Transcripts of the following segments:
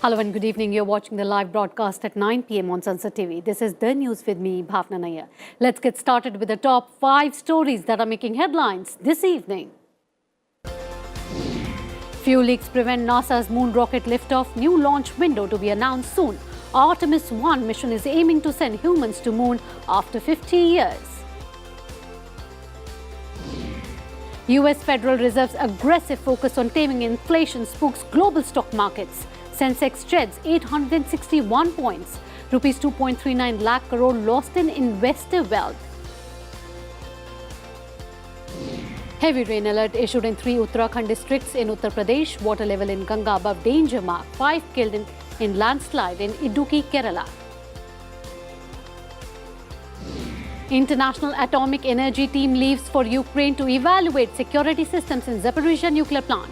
Hello and good evening. You're watching the live broadcast at 9 p.m. on Sansad TV. This is the news with me, Bhawna Nayar. Let's get started with the top 5 stories that are making headlines this evening. Few leaks prevent NASA's moon rocket liftoff. New launch window to be announced soon. Artemis 1 mission is aiming to send humans to moon after 50 years. US Federal Reserve's aggressive focus on taming inflation spooks global stock markets. Sensex sheds 861 points. Rupees 2.39 lakh crore lost in investor wealth. Heavy rain alert issued in 3 Uttarakhand districts in Uttar Pradesh. Water level in Ganga above danger mark. 5 killed in landslide in Idukki, Kerala. International Atomic Energy Team leaves for Ukraine to evaluate security systems in Zaporizhzhya nuclear plant.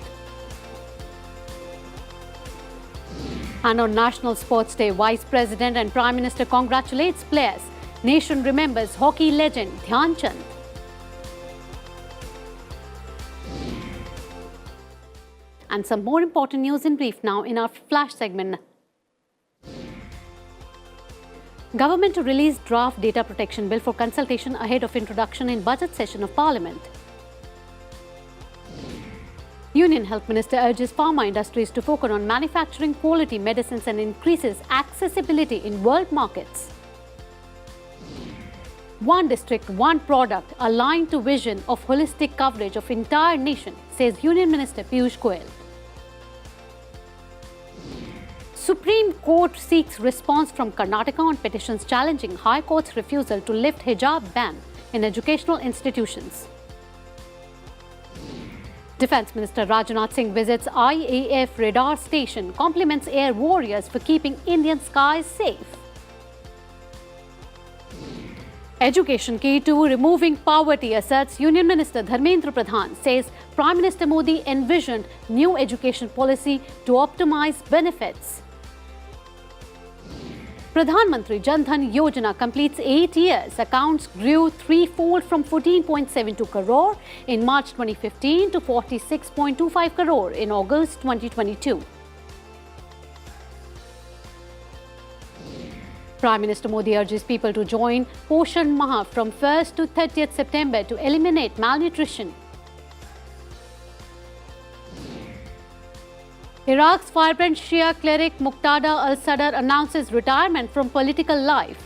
And on National Sports Day, Vice President and Prime Minister congratulates players. Nation remembers hockey legend Dhyanchand. And some more important news in brief now in our flash segment. Government to release draft data protection bill for consultation ahead of introduction in budget session of Parliament. Union Health Minister urges pharma industries to focus on manufacturing quality medicines and increases accessibility in world markets. One district, one product, aligned to vision of holistic coverage of entire nation, says Union Minister Piyush Goyal. Supreme Court seeks response from Karnataka on petitions challenging High Court's refusal to lift hijab ban in educational institutions. Defence Minister Rajnath Singh visits IAEA radar station, compliments air warriors for keeping Indian skies safe. Education key to removing poverty, asserts Union Minister Dharmendra Pradhan, says Prime Minister Modi envisioned new education policy to optimize benefits. Pradhan Mantri Jan Dhan Yojana completes 8 years. Accounts grew threefold from 14.72 crore in March 2015 to 46.25 crore in August 2022. Prime Minister Modi urges people to join Poshan Maha from 1st to 30th September to eliminate malnutrition. Iraq's vibrant Shia cleric Muqtada al-Sadr announces retirement from political life.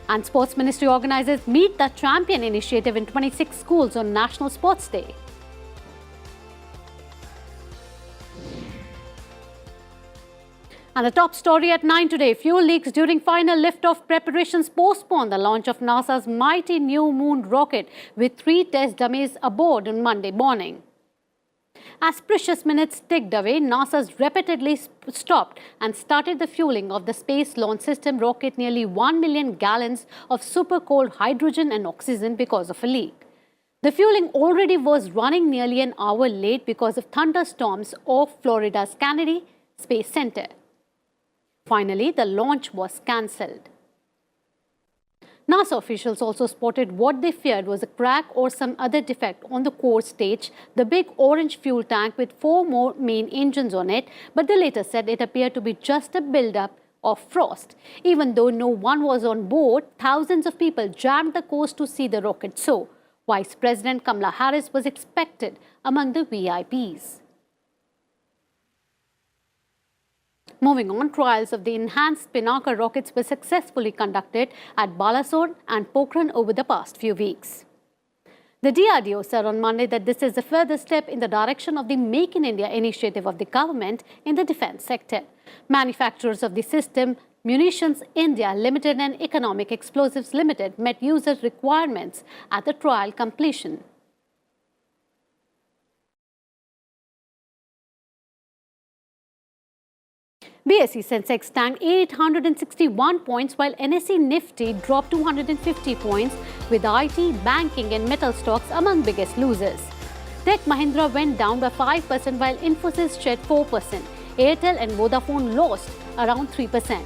And Sports Ministry organizes Meet the Champion initiative in 26 schools on National Sports Day. And the top story at 9 today, fuel leaks during final liftoff preparations postpone the launch of NASA's mighty new moon rocket with 3 test dummies aboard on Monday morning. As precious minutes ticked away, NASA's repeatedly stopped and started the fueling of the Space Launch System rocket nearly 1 million gallons of super cold hydrogen and oxygen because of a leak. The fueling already was running nearly an hour late because of thunderstorms off Florida's Kennedy Space Center. Finally, the launch was cancelled. NASA officials also spotted what they feared was a crack or some other defect on the core stage, the big orange fuel tank with 4 more main engines on it, but they later said it appeared to be just a build-up of frost. Even though no one was on board, thousands of people jammed the course to see the rocket soar. Vice President Kamala Harris was expected among the VIPs. Moving on, trials of the enhanced Pinaka rockets were successfully conducted at Balasore and Pokhran over the past few weeks. The DRDO said on Monday that this is a further step in the direction of the Make in India initiative of the government in the defence sector. Manufacturers of the system, Munitions India Limited and Economic Explosives Limited, met user requirements at the trial completion. BSE Sensex tanked 861 points while NSE Nifty dropped 250 points with IT, banking and metal stocks among biggest losers. Tech Mahindra went down by 5% while Infosys shed 4%. Airtel and Vodafone lost around 3%.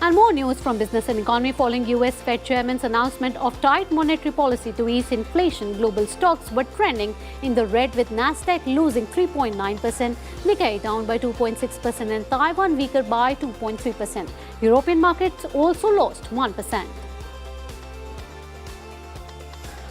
And more news from business and economy following US Fed Chairman's announcement of tight monetary policy to ease inflation. Global stocks were trending in the red with Nasdaq losing 3.9%, Nikkei down by 2.6% and Taiwan weaker by 2.3%. European markets also lost 1%.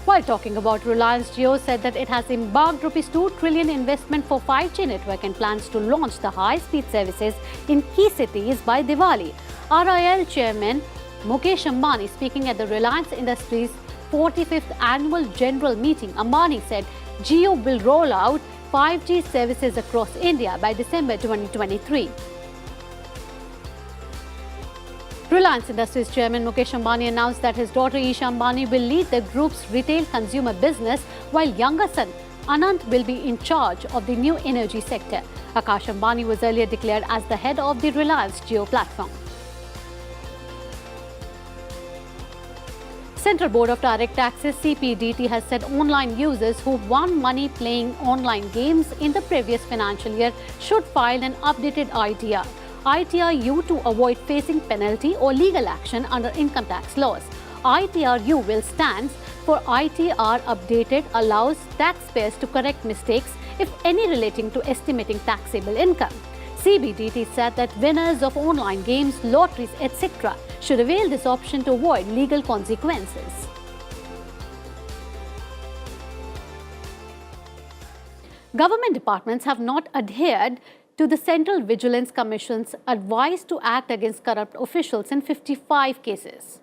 While talking about Reliance Jio said that it has embarked Rs 2 trillion investment for 5G network and plans to launch the high-speed services in key cities by Diwali. RIL Chairman Mukesh Ambani speaking at the Reliance Industries 45th Annual General Meeting, Ambani said Jio will roll out 5G services across India by December 2023. Reliance Industries Chairman Mukesh Ambani announced that his daughter Isha Ambani will lead the group's retail consumer business, while younger son Anant will be in charge of the new energy sector. Akash Ambani was earlier declared as the head of the Reliance Jio platform. Central Board of Direct Taxes (CPDT) has said online users who won money playing online games in the previous financial year should file an updated ITR. ITRU to avoid facing penalty or legal action under income tax laws. ITRU will stand for ITR updated, allows taxpayers to correct mistakes, if any, relating to estimating taxable income. CBDT said that winners of online games, lotteries, etc. should avail this option to avoid legal consequences. Government departments have not adhered to the Central Vigilance Commission's advice to act against corrupt officials in 55 cases.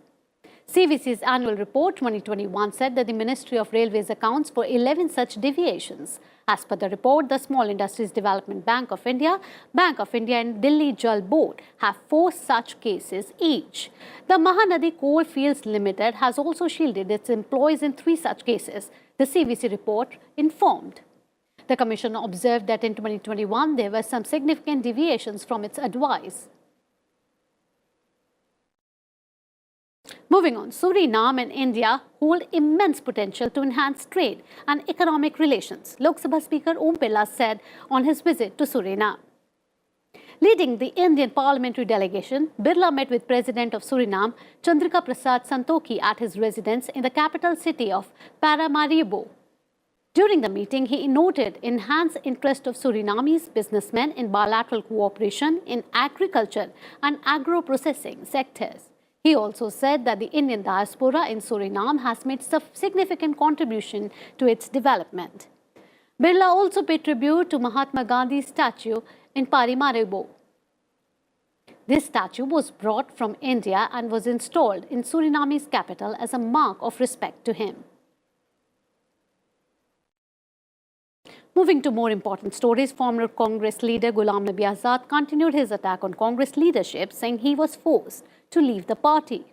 CVC's annual report 2021 said that the Ministry of Railways accounts for 11 such deviations. As per the report, the Small Industries Development Bank of India and Delhi Jal Board have 4 such cases each. The Mahanadi Coalfields Limited has also shielded its employees in 3 such cases, the CVC report informed. The Commission observed that in 2021, there were some significant deviations from its advice. Moving on, Suriname and India hold immense potential to enhance trade and economic relations, Lok Sabha Speaker Om Birla said on his visit to Suriname. Leading the Indian parliamentary delegation, Birla met with President of Suriname, Chandrika Prasad Santokhi, at his residence in the capital city of Paramaribo. During the meeting, he noted enhanced interest of Surinamese businessmen in bilateral cooperation in agriculture and agro-processing sectors. He also said that the Indian diaspora in Suriname has made significant contribution to its development. Birla also paid tribute to Mahatma Gandhi's statue in Paramaribo. This statue was brought from India and was installed in Suriname's capital as a mark of respect to him. Moving to more important stories, former Congress leader Ghulam Nabi Azad continued his attack on Congress leadership, saying he was forced to leave the party.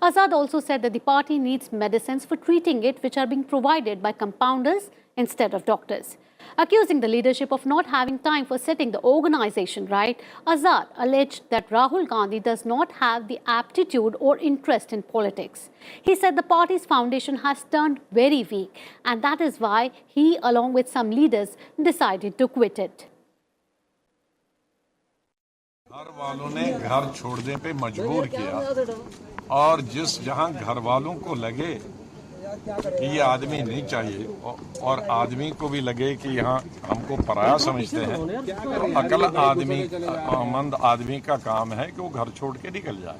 Azad also said that the party needs medicines for treating it which are being provided by compounders instead of doctors. Accusing the leadership of not having time for setting the organization right, Azad alleged that Rahul Gandhi does not have the aptitude or interest in politics. He said the party's foundation has turned very weak, and that is why he, along with some leaders, decided to quit it. घर वालों ने घर छोड़ने पे मजबूर किया और जहां घर वालों को लगे कि ये आदमी नहीं चाहिए और आदमी को भी लगे कि यहाँ हमको पराया समझते हैं, तो अक्लमंद आदमी का काम है कि वो घर छोड़ के निकल जाए.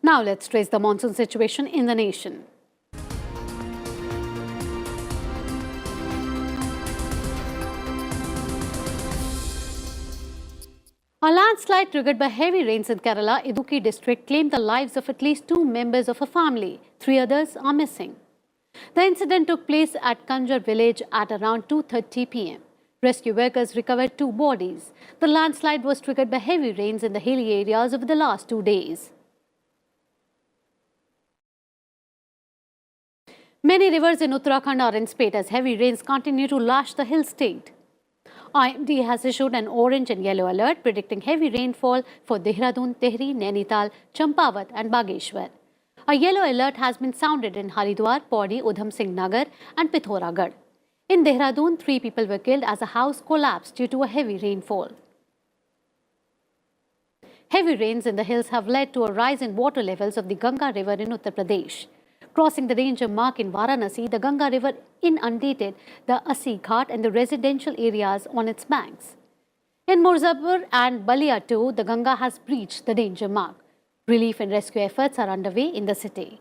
Now let's trace the monsoon situation in the nation. A landslide triggered by heavy rains in Kerala, Idukki district, claimed the lives of at least 2 members of a family. 3 others are missing. The incident took place at Kanjar village at around 2:30 p.m. Rescue workers recovered 2 bodies. The landslide was triggered by heavy rains in the hilly areas over the last 2 days. Many rivers in Uttarakhand are in spate as heavy rains continue to lash the hill state. IMD has issued an orange and yellow alert predicting heavy rainfall for Dehradun, Tehri, Nainital, Champavat and Bageshwar. A yellow alert has been sounded in Haridwar, Pauri, Udham Singh Nagar and Pithoragarh. In Dehradun, 3 people were killed as a house collapsed due to a heavy rainfall. Heavy rains in the hills have led to a rise in water levels of the Ganga River in Uttar Pradesh. Crossing the danger mark in Varanasi, the Ganga River inundated the Asi Ghat and the residential areas on its banks. In Murzapur and Balia too, the Ganga has breached the danger mark. Relief and rescue efforts are underway in the city.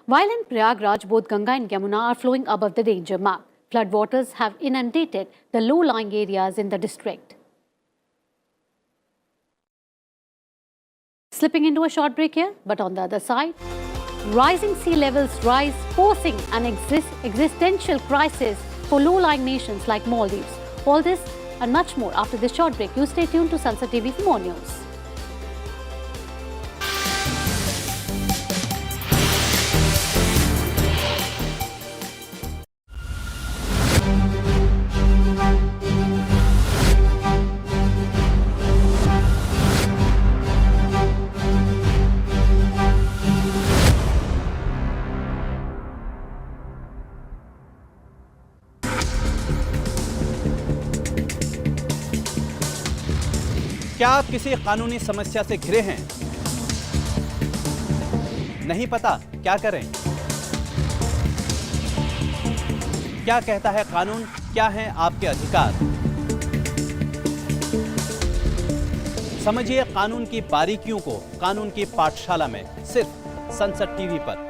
While in Prayagraj, both Ganga and Yamuna are flowing above the danger mark. Floodwaters have inundated the low-lying areas in the district. Slipping into a short break here, but on the other side, rising sea levels rise, posing an existential crisis for low-lying nations like Maldives. All this and much more after this short break. You stay tuned to Sansad TV for more news. क्या आप किसी कानूनी समस्या से घिरे हैं? नहीं पता क्या करें? क्या कहता है कानून? क्या हैं आपके अधिकार? समझिए कानून की बारीकियों को कानून की पाठशाला में, सिर्फ संसद टीवी पर।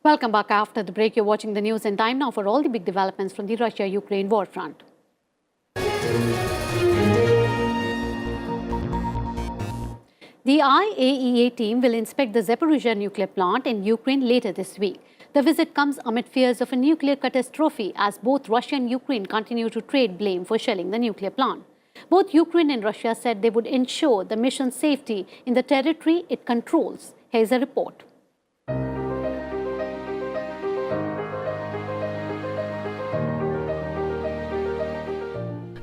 Welcome back after the break. You're watching the news and time now for all the big developments from the Russia-Ukraine war front. The IAEA team will inspect the Zaporizhzhya nuclear plant in Ukraine later this week. The visit comes amid fears of a nuclear catastrophe as both Russia and Ukraine continue to trade blame for shelling the nuclear plant. Both Ukraine and Russia said they would ensure the mission's safety in the territory it controls. Here's a report.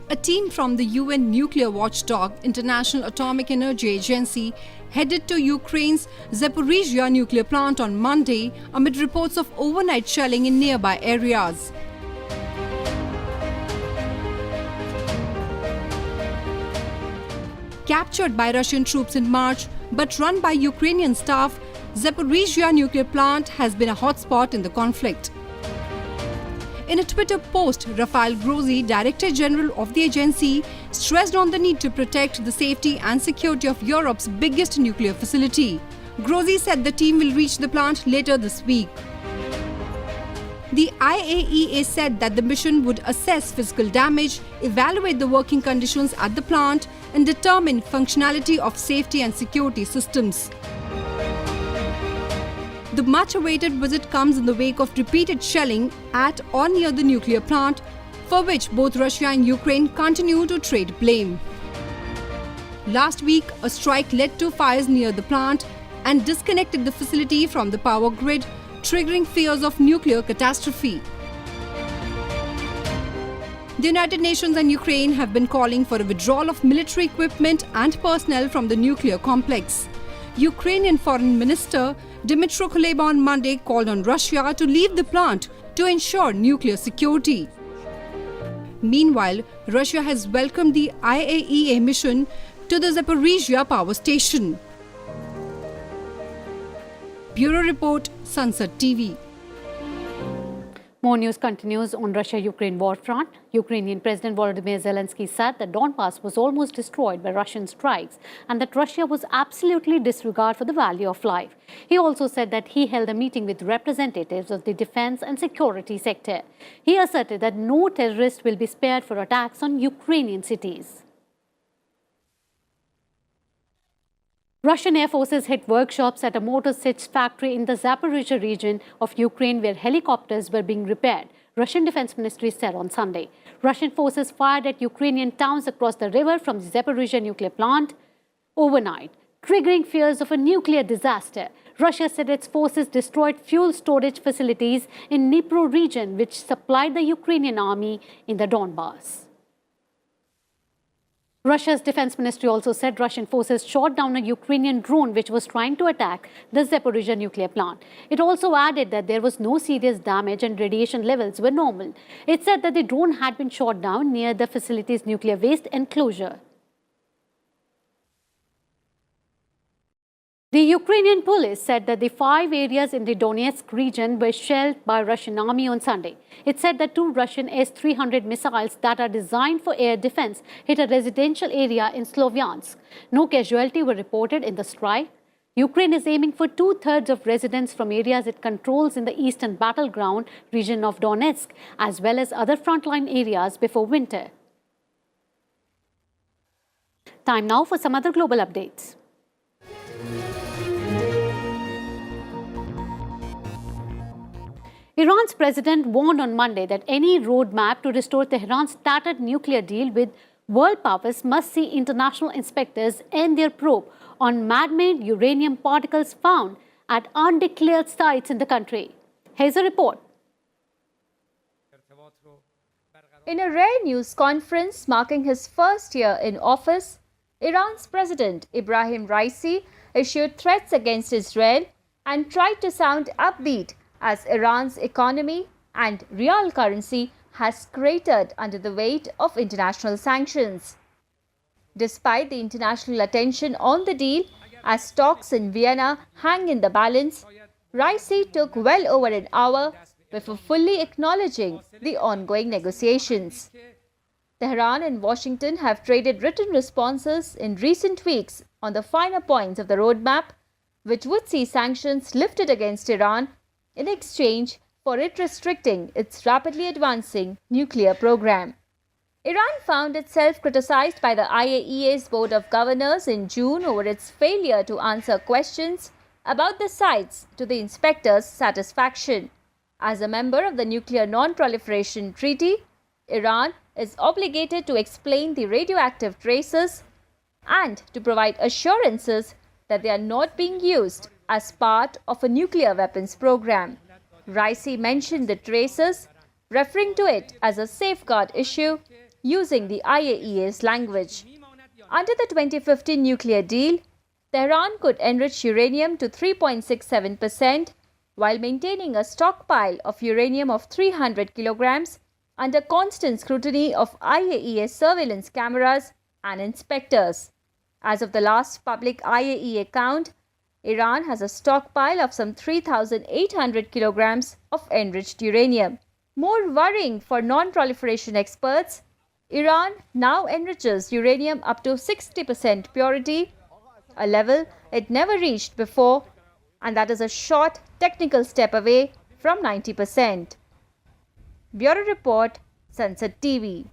A team from the UN nuclear watchdog International Atomic Energy Agency headed to Ukraine's Zaporizhzhya nuclear plant on Monday amid reports of overnight shelling in nearby areas. Captured by Russian troops in March but run by Ukrainian staff, Zaporizhzhya nuclear plant has been a hotspot in the conflict. In a Twitter post, Rafael Grossi, Director General of the agency, stressed on the need to protect the safety and security of Europe's biggest nuclear facility. Grossi said the team will reach the plant later this week. The IAEA said that the mission would assess physical damage, evaluate the working conditions at the plant, and determine functionality of safety and security systems. The much-awaited visit comes in the wake of repeated shelling at or near the nuclear plant, for which both Russia and Ukraine continue to trade blame. Last week, a strike led to fires near the plant and disconnected the facility from the power grid, triggering fears of nuclear catastrophe. The United Nations and Ukraine have been calling for a withdrawal of military equipment and personnel from the nuclear complex. Ukrainian Foreign Minister Dmytro Kuleba on Monday called on Russia to leave the plant to ensure nuclear security. Meanwhile, Russia has welcomed the IAEA mission to the Zaporizhzhya power station. Bureau Report, Sansad TV. More news continues on Russia-Ukraine war front. Ukrainian President Volodymyr Zelensky said that Donbass was almost destroyed by Russian strikes and that Russia was absolutely disregard for the value of life. He also said that he held a meeting with representatives of the defense and security sector. He asserted that no terrorist will be spared for attacks on Ukrainian cities. Russian air forces hit workshops at a motor sets factory in the Zaporizhzhya region of Ukraine where helicopters were being repaired. Russian Defense Ministry said on Sunday. Russian forces fired at Ukrainian towns across the river from the Zaporizhzhya nuclear plant overnight, triggering fears of a nuclear disaster. Russia said its forces destroyed fuel storage facilities in Dnipro region, which supplied the Ukrainian army in the Donbass. Russia's defense ministry also said Russian forces shot down a Ukrainian drone which was trying to attack the Zaporizhzhya nuclear plant. It also added that there was no serious damage and radiation levels were normal. It said that the drone had been shot down near the facility's nuclear waste enclosure. The Ukrainian police said that the 5 areas in the Donetsk region were shelled by Russian army on Sunday. It said that 2 Russian S-300 missiles that are designed for air defense hit a residential area in Sloviansk. No casualty were reported in the strike. Ukraine is aiming for 2/3 of residents from areas it controls in the eastern battleground region of Donetsk, as well as other frontline areas before winter. Time now for some other global updates. Iran's president warned on Monday that any roadmap to restore Tehran's tattered nuclear deal with world powers must see international inspectors end their probe on man-made uranium particles found at undeclared sites in the country. Here's a report. In a rare news conference marking his first year in office, Iran's President Ibrahim Raisi issued threats against Israel and tried to sound upbeat as Iran's economy and real currency has cratered under the weight of international sanctions. Despite the international attention on the deal, as talks in Vienna hang in the balance, Raisi took well over an hour before fully acknowledging the ongoing negotiations. Tehran and Washington have traded written responses in recent weeks on the finer points of the roadmap, which would see sanctions lifted against Iran in exchange for it restricting its rapidly advancing nuclear program. Iran found itself criticized by the IAEA's Board of Governors in June over its failure to answer questions about the sites to the inspectors' satisfaction. As a member of the Nuclear Non-Proliferation Treaty, Iran is obligated to explain the radioactive traces and to provide assurances that they are not being used as part of a nuclear weapons program. Raisi mentioned the traces, referring to it as a safeguard issue using the IAEA's language. Under the 2015 nuclear deal, Tehran could enrich uranium to 3.67% while maintaining a stockpile of uranium of 300 kilograms under constant scrutiny of IAEA surveillance cameras and inspectors. As of the last public IAEA count, Iran has a stockpile of some 3,800 kilograms of enriched uranium. More worrying for non-proliferation experts, Iran now enriches uranium up to 60% purity, a level it never reached before, and that is a short technical step away from 90%. Bureau Report, Sansad TV.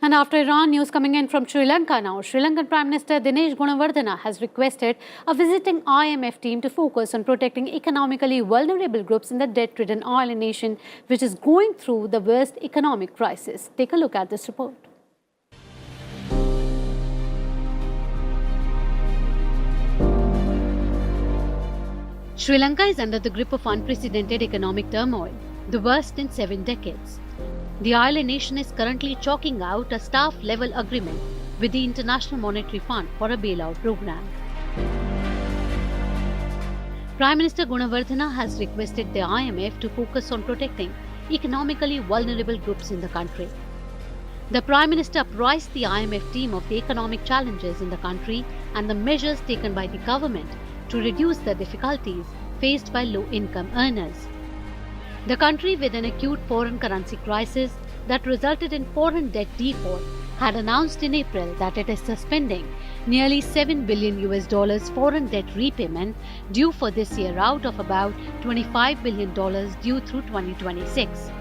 And after Iran, news coming in from Sri Lanka now. Sri Lankan Prime Minister Dinesh Gunawardena has requested a visiting IMF team to focus on protecting economically vulnerable groups in the debt-ridden island nation, which is going through the worst economic crisis. Take a look at this report. Sri Lanka is under the grip of unprecedented economic turmoil, the worst in 7 decades. The island nation is currently chalking out a staff-level agreement with the International Monetary Fund for a bailout program. Prime Minister Gunawardena has requested the IMF to focus on protecting economically vulnerable groups in the country. The Prime Minister apprised the IMF team of the economic challenges in the country and the measures taken by the government to reduce the difficulties faced by low-income earners. The country, with an acute foreign currency crisis that resulted in foreign debt default, had announced in April that it is suspending nearly $7 billion foreign debt repayment due for this year out of about $25 billion due through 2026.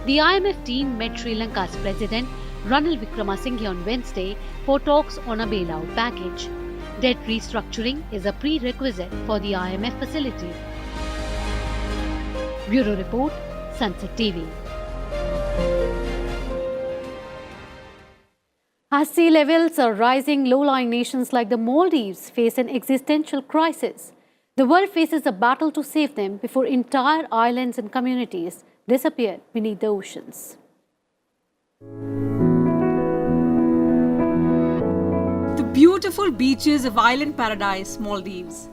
The IMF team met Sri Lanka's President Ranil Wickremesinghe on Wednesday for talks on a bailout package. Debt restructuring is a prerequisite for the IMF facility. Bureau Report, Sunset TV. As sea levels are rising, low-lying nations like the Maldives face an existential crisis. The world faces a battle to save them before entire islands and communities disappear beneath the oceans. The beautiful beaches of island paradise, Maldives.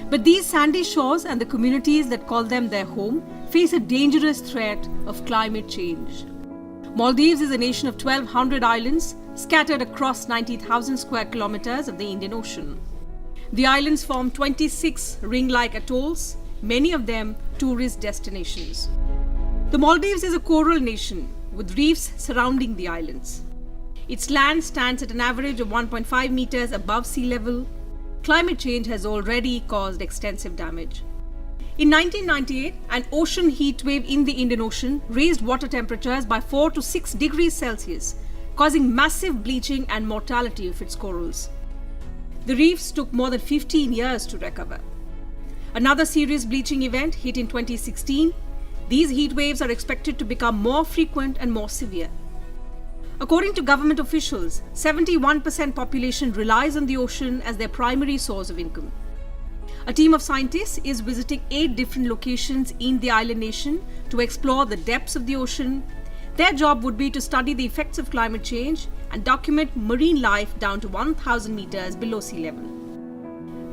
But these sandy shores and the communities that call them their home face a dangerous threat of climate change. Maldives is a nation of 1,200 islands scattered across 90,000 square kilometers of the Indian Ocean. The islands form 26 ring-like atolls, many of them tourist destinations. The Maldives is a coral nation with reefs surrounding the islands. Its land stands at an average of 1.5 meters above sea level. Climate change has already caused extensive damage. In 1998, an ocean heat wave in the Indian Ocean raised water temperatures by 4 to 6 degrees Celsius, causing massive bleaching and mortality of its corals. The reefs took more than 15 years to recover. Another serious bleaching event hit in 2016. These heat waves are expected to become more frequent and more severe. According to government officials, 71% population relies on the ocean as their primary source of income. A team of scientists is visiting 8 different locations in the island nation to explore the depths of the ocean. Their job would be to study the effects of climate change and document marine life down to 1,000 meters below sea level.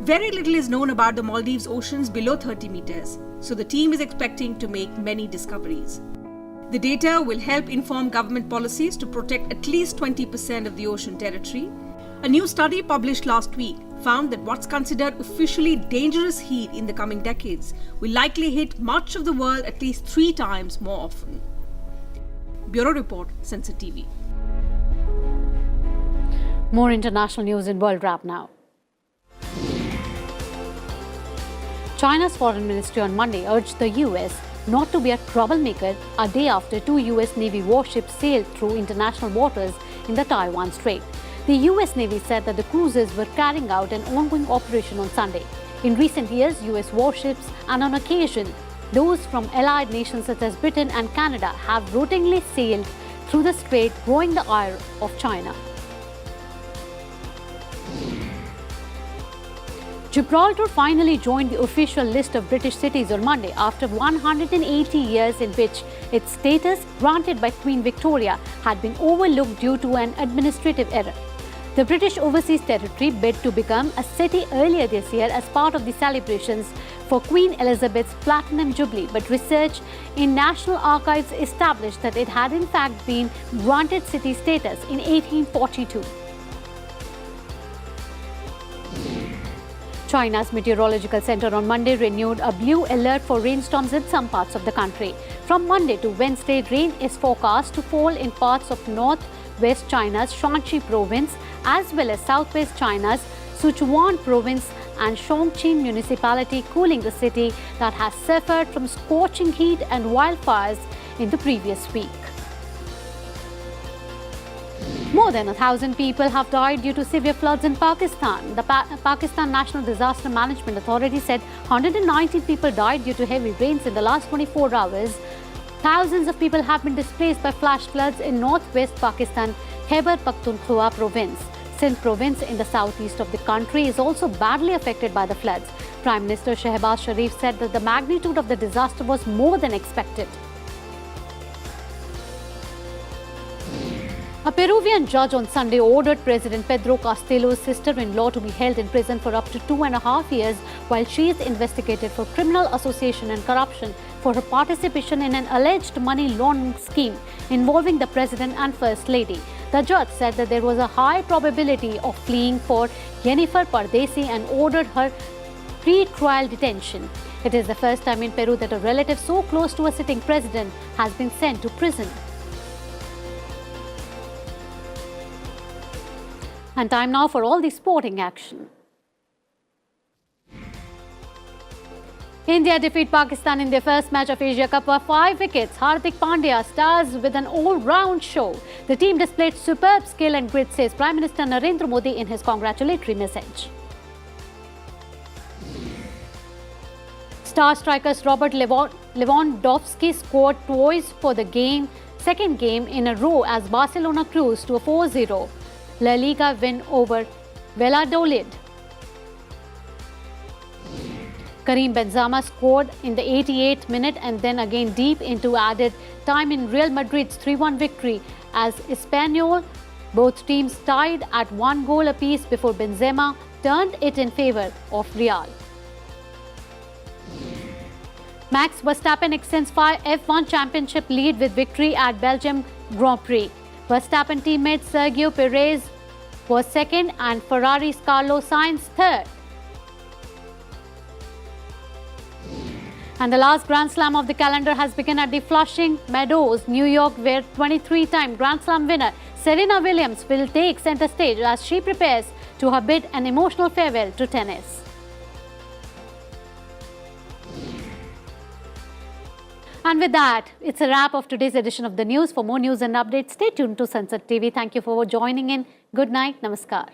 Very little is known about the Maldives oceans below 30 meters, so the team is expecting to make many discoveries. The data will help inform government policies to protect at least 20% of the ocean territory. A new study published last week found that what's considered officially dangerous heat in the coming decades will likely hit much of the world at least 3 times more often. Bureau Report, Sunset TV. More international news in World Wrap now. China's foreign ministry on Monday urged the US not to be a troublemaker a day after 2 US Navy warships sailed through international waters in the Taiwan Strait. The US Navy said that the cruisers were carrying out an ongoing operation on Sunday. In recent years, US warships and on occasion, those from allied nations such as Britain and Canada have routinely sailed through the strait, drawing the ire of China. Gibraltar finally joined the official list of British cities on Monday after 180 years in which its status granted by Queen Victoria had been overlooked due to an administrative error. The British Overseas Territory bid to become a city earlier this year as part of the celebrations for Queen Elizabeth's Platinum Jubilee, but research in National Archives established that it had in fact been granted city status in 1842. China's Meteorological Center on Monday renewed a blue alert for rainstorms in some parts of the country. From Monday to Wednesday, rain is forecast to fall in parts of northwest China's Shanxi province as well as southwest China's Sichuan province and Chongqing municipality, cooling the city that has suffered from scorching heat and wildfires in the previous week. More than 1,000 people have died due to severe floods in Pakistan. The Pakistan National Disaster Management Authority said 119 people died due to heavy rains in the last 24 hours. Thousands of people have been displaced by flash floods in northwest Pakistan, Khyber Pakhtunkhwa province. Sindh province in the southeast of the country is also badly affected by the floods. Prime Minister Shehbaz Sharif said that the magnitude of the disaster was more than expected. A Peruvian judge on Sunday ordered President Pedro Castillo's sister-in-law to be held in prison for up to 2.5 years while she is investigated for criminal association and corruption for her participation in an alleged money laundering scheme involving the President and First Lady. The judge said that there was a high probability of fleeing for Jennifer Pardesi and ordered her pre-trial detention. It is the first time in Peru that a relative so close to a sitting president has been sent to prison. And time now for all the sporting action. India defeat Pakistan in their first match of Asia Cup by 5 wickets. Hardik Pandya stars with an all-round show. The team displayed superb skill and grit, says Prime Minister Narendra Modi in his congratulatory message. Star strikers Robert Lewandowski scored twice for the second game in a row as Barcelona cruised to a 4-0 La Liga win over Valladolid. Karim Benzema scored in the 88th minute and then again deep into added time in Real Madrid's 3-1 victory as Espanyol, both teams tied at 1 goal apiece before Benzema turned it in favour of Real. Max Verstappen extends F1 championship lead with victory at Belgium Grand Prix. Verstappen teammate Sergio Perez was second and Ferrari's Carlos Sainz third. And the last Grand Slam of the calendar has begun at the Flushing Meadows, New York, where 23-time Grand Slam winner Serena Williams will take centre stage as she prepares to her bid an emotional farewell to tennis. And with that, it's a wrap of today's edition of the news. For more news and updates, stay tuned to Sansad TV. Thank you for joining in. Good night. Namaskar.